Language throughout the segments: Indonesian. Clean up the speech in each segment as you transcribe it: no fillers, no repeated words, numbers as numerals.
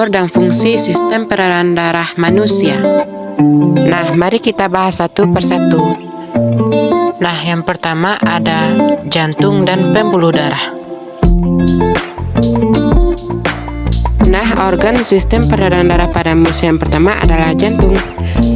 alur dan fungsi sistem peredaran darah manusia. Nah, mari kita bahas satu persatu. Nah, yang pertama ada jantung dan pembuluh darah. Nah, organ sistem peredaran darah pada manusia yang pertama adalah jantung.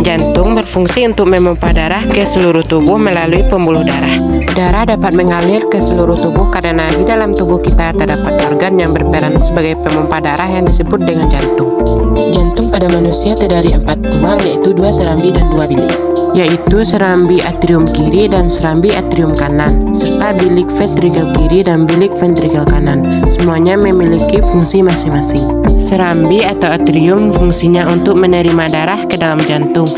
Jantung berfungsi untuk memompa darah ke seluruh tubuh melalui pembuluh darah. Darah dapat mengalir ke seluruh tubuh karena di dalam tubuh kita terdapat organ yang berperan sebagai pemompa darah yang disebut dengan jantung. Jantung pada manusia terdiri 4 tulang, yaitu 2 serambi dan 2 bilik, yaitu serambi atrium kiri dan serambi atrium kanan, serta bilik ventrikel kiri dan bilik ventrikel kanan. Semuanya memiliki fungsi masing-masing. Serambi atau atrium fungsinya untuk menerima darah ke dalam jantung.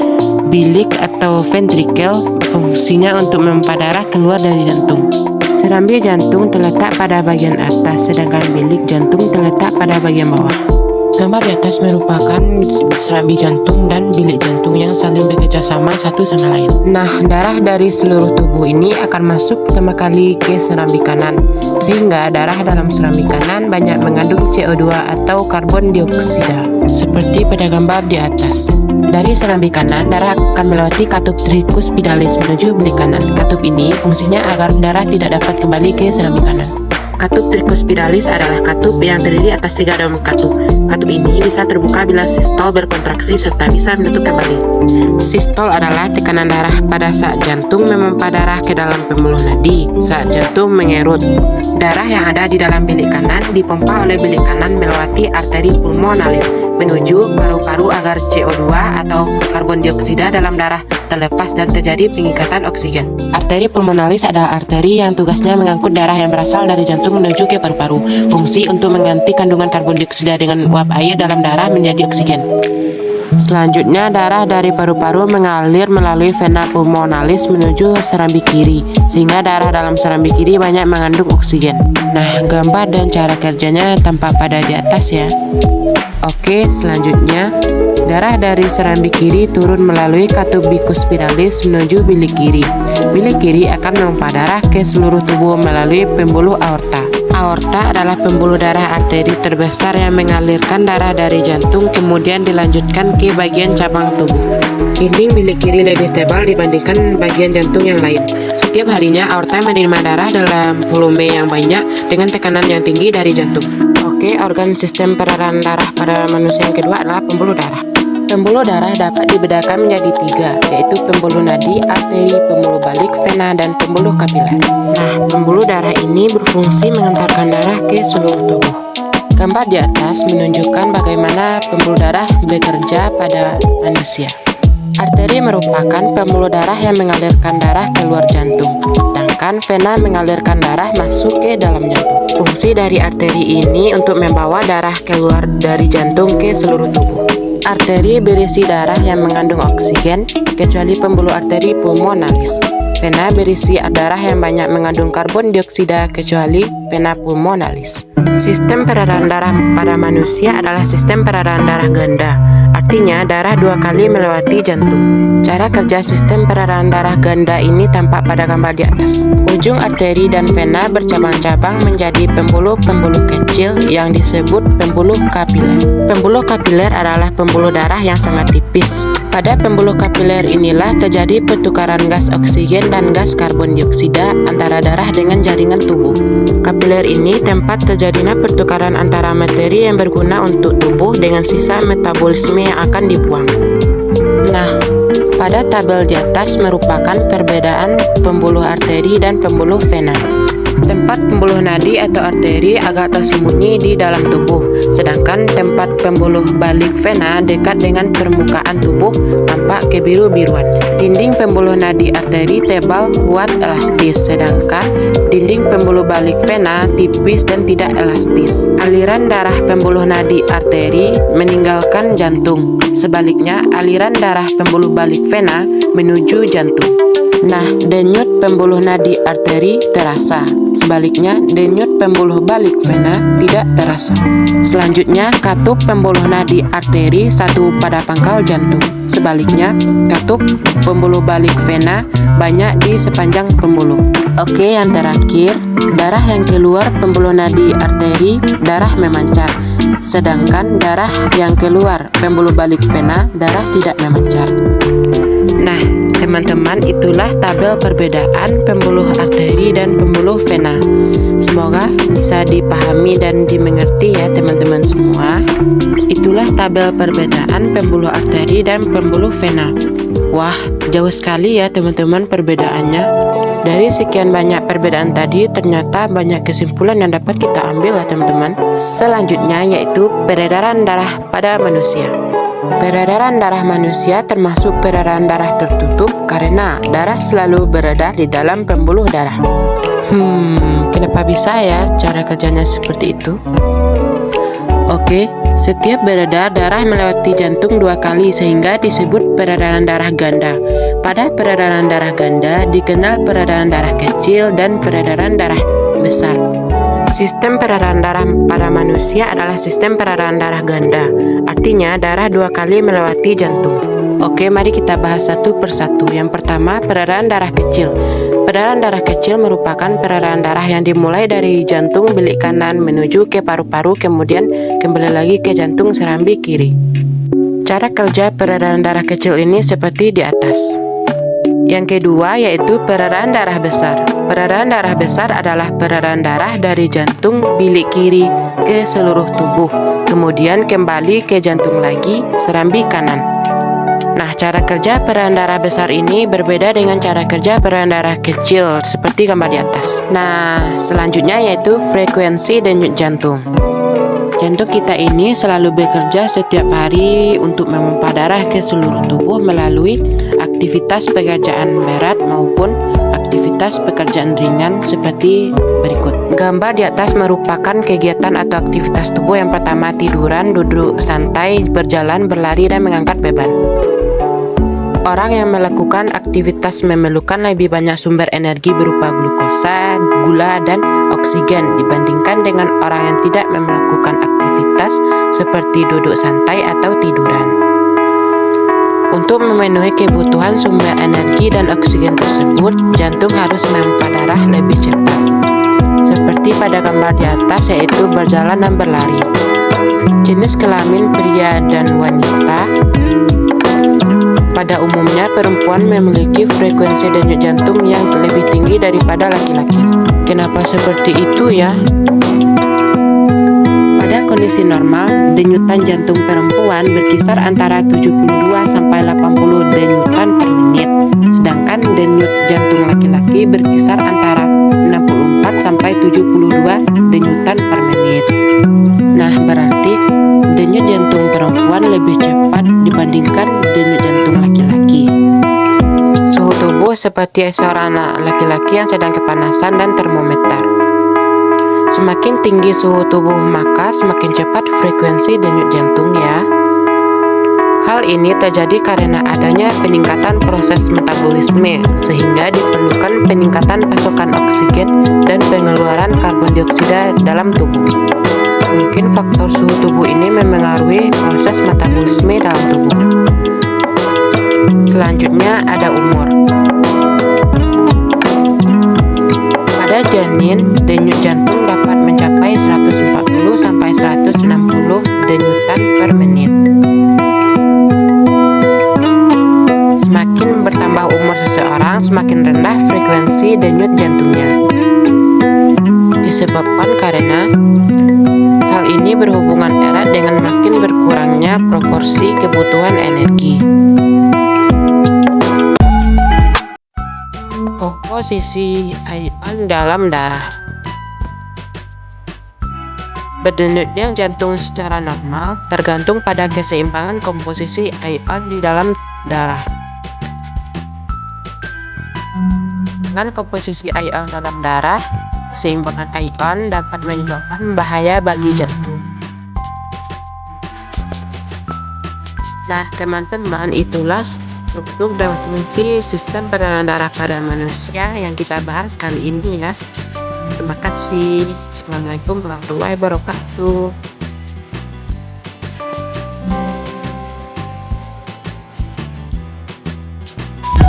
Bilik atau ventrikel fungsinya untuk memompa darah keluar dari jantung. Serambi jantung terletak pada bagian atas, sedangkan bilik jantung terletak pada bagian bawah. Gambar di atas merupakan serambi jantung dan bilik jantung yang saling bekerja sama satu sama lain. Nah, darah dari seluruh tubuh ini akan masuk pertama kali ke serambi kanan, sehingga darah dalam serambi kanan banyak mengandung CO2 atau karbon dioksida, seperti pada gambar di atas. Dari serambi kanan, darah akan melewati katup tricuspidalis menuju bilik kanan. Katup ini fungsinya agar darah tidak dapat kembali ke serambi kanan. Katup tricuspidalis adalah katup yang terdiri atas 3 daun katup. Katup ini bisa terbuka bila sistol berkontraksi serta bisa menutup kembali. Sistol adalah tekanan darah pada saat jantung memompa darah ke dalam pembuluh nadi saat jantung mengerut. Darah yang ada di dalam bilik kanan dipompa oleh bilik kanan melewati arteri pulmonalis menuju paru-paru agar CO2 atau karbon dioksida dalam darah terlepas dan terjadi pengikatan oksigen. Arteri pulmonalis adalah arteri yang tugasnya mengangkut darah yang berasal dari jantung menuju ke paru-paru. Fungsi untuk mengganti kandungan karbon dioksida dengan uap air dalam darah menjadi oksigen. Selanjutnya, darah dari paru-paru mengalir melalui vena pulmonalis menuju serambi kiri, sehingga darah dalam serambi kiri banyak mengandung oksigen. Nah, gambar dan cara kerjanya tampak pada di atas ya. Oke, selanjutnya darah dari serambi kiri turun melalui katup bicuspidalis menuju bilik kiri. Bilik kiri akan memompa darah ke seluruh tubuh melalui pembuluh aorta. Aorta adalah pembuluh darah arteri terbesar yang mengalirkan darah dari jantung kemudian dilanjutkan ke bagian cabang tubuh. Dinding bilik kiri lebih tebal dibandingkan bagian jantung yang lain. Setiap harinya aorta menerima darah dalam volume yang banyak dengan tekanan yang tinggi dari jantung. Oke, organ sistem peredaran darah pada manusia yang kedua adalah pembuluh darah. Pembuluh darah dapat dibedakan menjadi 3, yaitu pembuluh nadi, arteri, pembuluh balik, vena, dan pembuluh kapiler. Nah, pembuluh darah ini berfungsi mengantarkan darah ke seluruh tubuh. Gambar di atas menunjukkan bagaimana pembuluh darah bekerja pada manusia. Arteri merupakan pembuluh darah yang mengalirkan darah keluar jantung, sedangkan vena mengalirkan darah masuk ke dalam jantung. Fungsi dari arteri ini untuk membawa darah keluar dari jantung ke seluruh tubuh. Arteri berisi darah yang mengandung oksigen, kecuali pembuluh arteri pulmonalis. Vena berisi darah yang banyak mengandung karbon dioksida, kecuali vena pulmonalis. Sistem peredaran darah pada manusia adalah sistem peredaran darah ganda. Artinya, darah 2 kali melewati jantung. Cara kerja sistem peredaran darah ganda ini tampak pada gambar di atas. Ujung arteri dan vena bercabang-cabang menjadi pembuluh-pembuluh kecil yang disebut pembuluh kapiler. Pembuluh kapiler adalah pembuluh darah yang sangat tipis. Pada pembuluh kapiler inilah terjadi pertukaran gas oksigen dan gas karbon dioksida antara darah dengan jaringan tubuh. Kapiler ini tempat terjadinya pertukaran antara materi yang berguna untuk tubuh dengan sisa metabolisme yang akan dibuang. Nah, pada tabel di atas merupakan perbedaan pembuluh arteri dan pembuluh vena. Tempat pembuluh nadi atau arteri agak tersembunyi di dalam tubuh, sedangkan tempat pembuluh balik vena dekat dengan permukaan tubuh, tampak kebiru-biruan. Dinding pembuluh nadi arteri tebal, kuat, elastis, sedangkan dinding pembuluh balik vena tipis dan tidak elastis. Aliran darah pembuluh nadi arteri meninggalkan jantung, sebaliknya aliran darah pembuluh balik vena menuju jantung. Nah, denyut pembuluh nadi arteri terasa, sebaliknya denyut pembuluh balik vena tidak terasa. Selanjutnya, katup pembuluh nadi arteri satu pada pangkal jantung, sebaliknya katup pembuluh balik vena banyak di sepanjang pembuluh. Oke, yang terakhir, darah yang keluar pembuluh nadi arteri, darah memancar. Sedangkan darah yang keluar pembuluh balik vena, darah tidak memancar. Nah, teman-teman, itulah tabel perbedaan pembuluh arteri dan pembuluh vena. Semoga bisa dipahami dan dimengerti ya teman-teman semua. Itulah tabel perbedaan pembuluh arteri dan pembuluh vena. Wah, jauh sekali ya teman-teman perbedaannya. Dari sekian banyak perbedaan tadi, ternyata banyak kesimpulan yang dapat kita ambil ya teman-teman. Selanjutnya yaitu peredaran darah pada manusia. Peredaran darah manusia termasuk peredaran darah tertutup karena darah selalu beredar di dalam pembuluh darah. Kenapa bisa ya cara kerjanya seperti itu? Oke, setiap beredar darah melewati jantung 2 kali sehingga disebut peredaran darah ganda. Pada peredaran darah ganda dikenal peredaran darah kecil dan peredaran darah besar. Sistem peredaran darah pada manusia adalah sistem peredaran darah ganda. Artinya darah 2 kali melewati jantung. Oke, mari kita bahas satu persatu. Yang pertama, peredaran darah kecil. Peredaran darah kecil merupakan peredaran darah yang dimulai dari jantung bilik kanan menuju ke paru-paru, kemudian kembali lagi ke jantung serambi kiri. Cara kerja peredaran darah kecil ini seperti di atas. Yang kedua yaitu peredaran darah besar. Peredaran darah besar adalah peredaran darah dari jantung bilik kiri ke seluruh tubuh, kemudian kembali ke jantung lagi serambi kanan. Nah, cara kerja peredaran darah besar ini berbeda dengan cara kerja peredaran darah kecil seperti gambar di atas. Nah, selanjutnya yaitu frekuensi denyut jantung. Jantung kita ini selalu bekerja setiap hari untuk memompa darah ke seluruh tubuh melalui aktivitas pekerjaan berat maupun aktivitas pekerjaan ringan seperti berikut. Gambar di atas merupakan kegiatan atau aktivitas tubuh. Yang pertama, tiduran, duduk santai, berjalan, berlari, dan mengangkat beban. Orang yang melakukan aktivitas memerlukan lebih banyak sumber energi berupa glukosa, gula, dan oksigen dibandingkan dengan orang yang tidak melakukan aktivitas seperti duduk santai atau tiduran. Untuk memenuhi kebutuhan sumber energi dan oksigen tersebut, jantung harus memompa darah lebih cepat. Seperti pada gambar di atas, yaitu berjalan dan berlari. Jenis kelamin pria dan wanita. Pada umumnya, perempuan memiliki frekuensi denyut jantung yang lebih tinggi daripada laki-laki. Kenapa seperti itu ya? Pada kondisi normal, denyutan jantung perempuan berkisar antara 72 sampai 80 denyutan per menit, sedangkan denyut jantung laki-laki berkisar antara 64 sampai 72 denyutan per menit. Nah, berarti denyut jantung perempuan lebih cepat dibandingkan denyut jantung laki-laki. Suhu tubuh seperti seorang laki-laki yang sedang kepanasan dan termometer. Semakin tinggi suhu tubuh, maka semakin cepat frekuensi denyut jantung ya. Hal ini terjadi karena adanya peningkatan proses metabolisme, sehingga diperlukan peningkatan pasokan oksigen dan pengeluaran karbon dioksida dalam tubuh. Mungkin faktor suhu tubuh ini memengaruhi proses metabolisme dalam tubuh. Selanjutnya ada umur. Pada janin, denyut jantung dapat mencapai 140 sampai 160 denyutan per menit. Semakin bertambah umur seseorang, semakin rendah frekuensi denyut jantungnya. Disebabkan karena hal ini berhubungan erat dengan makin berkurangnya proporsi kebutuhan energi. Komposisi ion dalam darah. Berdeyutnya jantung secara normal tergantung pada keseimbangan komposisi ion di dalam darah. Dengan komposisi ion dalam darah, keseimbangan ion dapat menyebabkan bahaya bagi jantung. Nah, teman-teman, itulah struktur dan fungsi sistem peredaran darah pada manusia yang kita bahas kali ini ya. Terima kasih. Assalamualaikum warahmatullahi wabarakatuh.